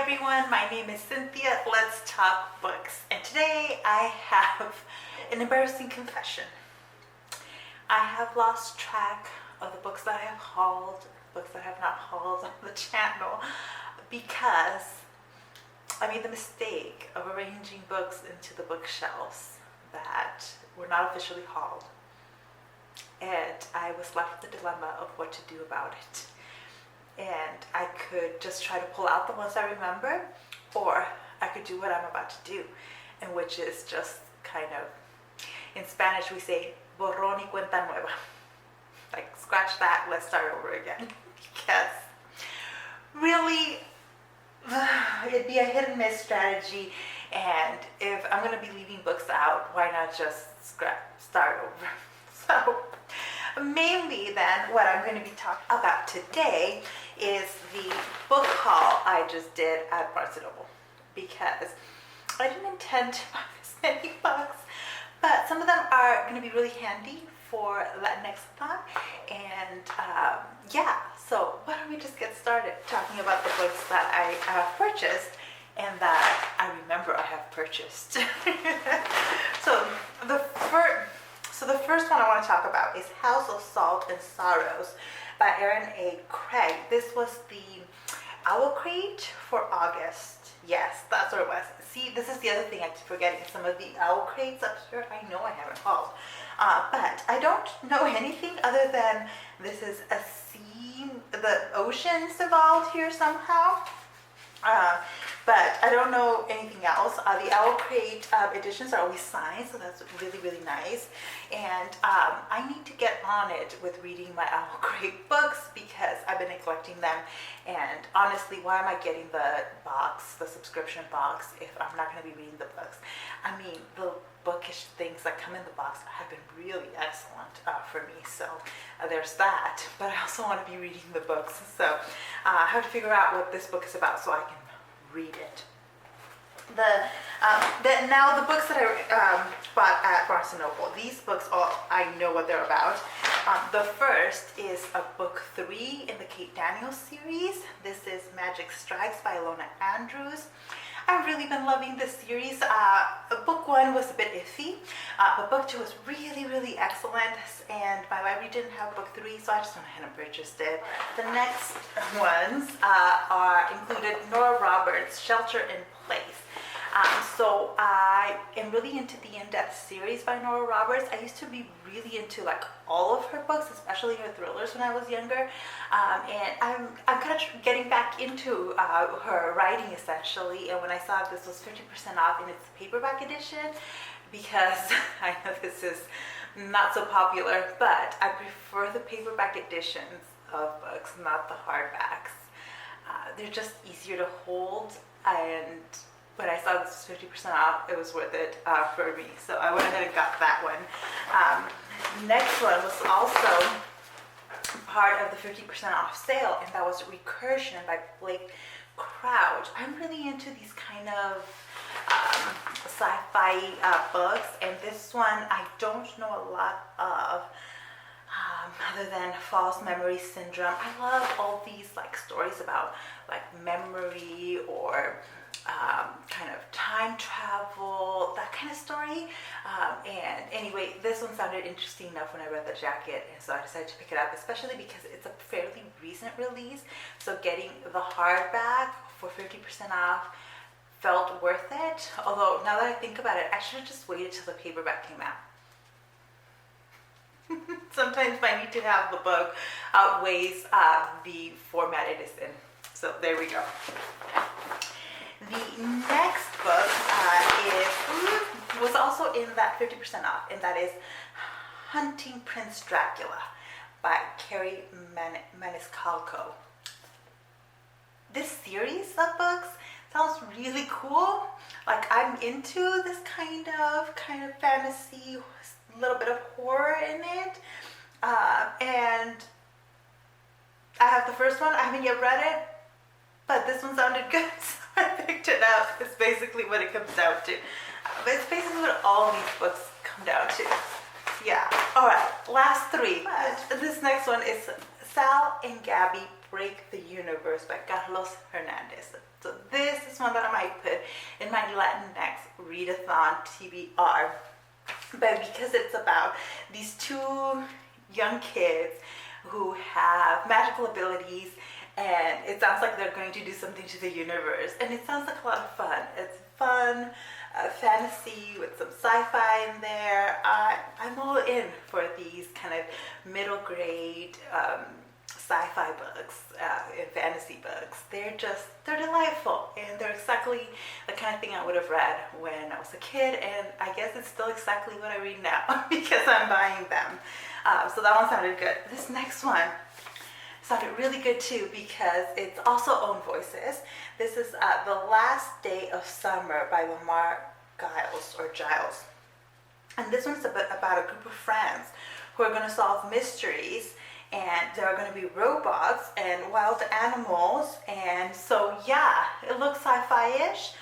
everyone, my name is Cynthia. Let's talk books. And today I have an embarrassing confession. I have lost track of the books that I have hauled, books that I have not hauled on the channel, because I made the mistake of arranging books into the bookshelves that were not officially hauled. And I was left with the dilemma of what to do about it. And I could just try to pull out the ones I remember, or I could do what I'm about to do, and which is just kind of, in Spanish we say, borrón y cuenta nueva. Like, scratch that, let's start over again. Because really, it'd be a hit and miss strategy, and if I'm going to be leaving books out, why not just start over? So, mainly then, what I'm going to be talking about today is the book haul I just did at Barnes & Noble, because I didn't intend to buy this many books, but some of them are going to be really handy for Latinx time, and yeah, so why don't we just get started talking about the books that I have purchased and that I remember I have purchased. So the first one I want to talk about is House of Salt and Sorrows by Erin A. Craig. This was the Owl Crate for August. Yes, that's what it was. See, this is the other thing I keep forgetting. Some of the Owl Crates up here, I know I haven't hauled. But I don't know anything other than this is a sea, the ocean's involved here somehow. But I don't know anything else. The Owl Crate editions are always signed, so that's really, really nice. And I need to get on it with reading my Owl Crate books because I've been neglecting them. And honestly, why am I getting the box, the subscription box, if I'm not going to be reading the books? I mean, the bookish things that come in the box have been really excellent for me. So there's that. But I also want to be reading the books. So I have to figure out what this book is about so I can read it. Now the books that I bought at Barnes & Noble, these books, I know what they're about. The first is a book 3 in the Kate Daniels series. This is Magic Strikes by Ilona Andrews. I've really been loving this series. Book 1 was a bit iffy, but book 2 was really, really excellent, and my library didn't have book 3, so I just went ahead and purchased it. The next ones are included Nora Roberts' Shelter in Place. So I am really into the In-Depth series by Nora Roberts. I used to be really into like all of her books, especially her thrillers when I was younger. And I'm kind of getting back into her writing essentially. And when I saw this was 50% off in its paperback edition, because I know this is not so popular, but I prefer the paperback editions of books, not the hardbacks. They're just easier to hold, and when I saw this was 50% off, it was worth it for me. So I went ahead and got that one. Next one was also part of the 50% off sale, and that was Recursion by Blake Crouch. I'm really into these kind of sci-fi books, and this one I don't know a lot of. Other than false memory syndrome. I love all these like stories about like memory or kind of time travel, that kind of story. And anyway, this one sounded interesting enough when I read the jacket, and so I decided to pick it up, especially because it's a fairly recent release. So getting the hardback for 50% off felt worth it. Although now that I think about it, I should have just waited till the paperback came out. Sometimes my need to have the book outweighs the format it is in. So there we go. The next book was also in that 50% off, and that is Hunting Prince Dracula by Kerri Maniscalco. This series of books sounds really cool. Like, I'm into this kind of fantasy, a little bit of horror in it. And I have the first one. I haven't yet read it, but this one sounded good, so I picked it up. It's basically what it comes down to. But it's basically what all these books come down to. Yeah. All right. Last 3. But this next one is Sal and Gabi Break the Universe by Carlos Hernandez. So this is one that I might put in my Latinx readathon TBR. But because it's about these two young kids who have magical abilities, and it sounds like they're going to do something to the universe, and it sounds like a lot of fun. It's fun, fantasy with some sci-fi in there. I'm all in for these kind of middle grade sci-fi books and fantasy books. They're delightful, and they're exactly the kind of thing I would have read when I was a kid, and I guess it's still exactly what I read now because I'm buying them. So that one sounded good. This next one sounded really good too because it's also own voices. This is The Last Day of Summer by Lamar, Giles. And this one's about a group of friends who are going to solve mysteries, and there are going to be robots and wild animals, and so yeah, it looks sci-fi-ish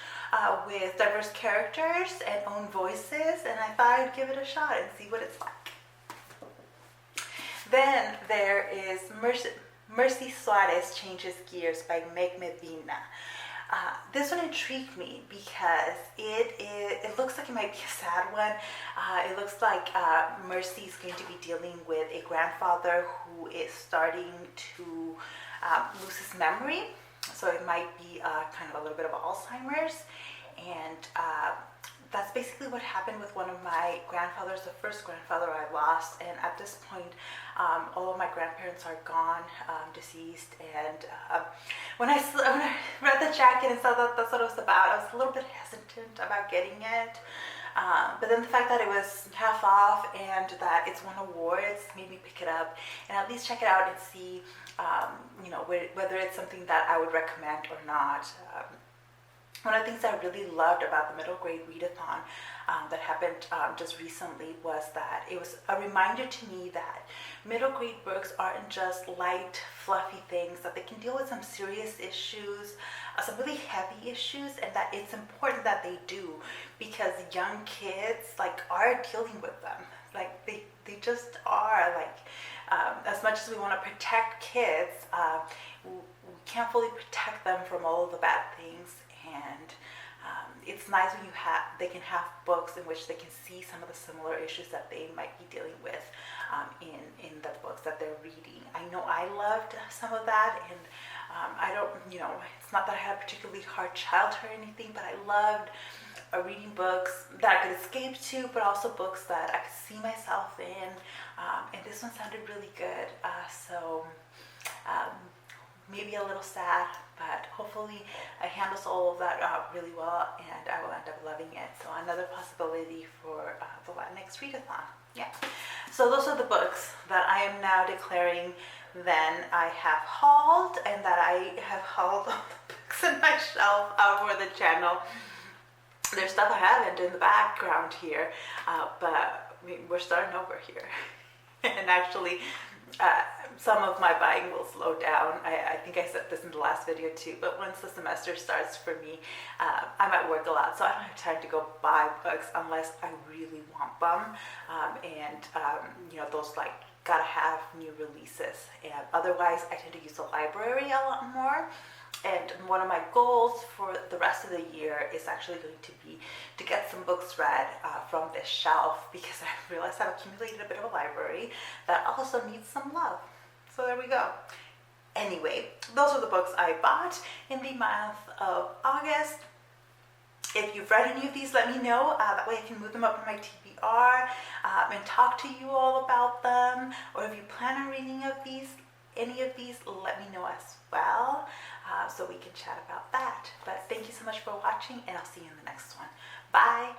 with diverse characters and own voices, and I thought I'd give it a shot and see what it's like. Then there is Merci Suarez Changes Gears by Medina. This one intrigued me because it looks like it might be a sad one. It looks like Merci is going to be dealing with a grandfather who is starting to lose his memory. So it might be kind of a little bit of Alzheimer's. And that's basically what happened with one of my grandfathers, the first grandfather I lost. And at this point, all of my grandparents are gone, deceased. And when I read the jacket and saw that that's what it was about, I was a little bit hesitant about getting it. But then the fact that it was half off and that it's won awards made me pick it up and at least check it out and see, whether it's something that I would recommend or not. One of the things I really loved about the middle grade readathon that happened just recently was that it was a reminder to me that middle grade books aren't just light, fluffy things, that they can deal with some serious issues, some really heavy issues, and that it's important that they do because young kids are dealing with them. They just are. As much as we want to protect kids, we can't fully protect them from all of the bad things. And it's nice when they can have books in which they can see some of the similar issues that they might be dealing with in the books that they're reading. I know I loved some of that, and it's not that I had a particularly hard childhood or anything, but I loved reading books that I could escape to, but also books that I could see myself in. And this one sounded really good. Maybe a little sad, but hopefully it handles all of that really well, and I will end up loving it. So another possibility for the Latinx readathon. Yeah. So those are the books that I am now declaring then I have hauled, and that I have hauled all the books in my shelf for the channel. There's stuff I haven't in the background here, but we're starting over here. And actually, some of my buying will slow down. I think I said this in the last video too, but once the semester starts for me, I'm at work a lot, so I don't have time to go buy books unless I really want them. Those gotta have new releases. And otherwise, I tend to use the library a lot more. And one of my goals for the rest of the year is actually going to be to get some books read from this shelf, because I realized I've accumulated a bit of a library that also needs some love. So there we go. Anyway, those are the books I bought in the month of August. If you've read any of these, let me know. That way I can move them up in my TBR and talk to you all about them. Or if you plan on reading any of these, let me know as well, so we can chat about that. But thank you so much for watching, and I'll see you in the next one. Bye.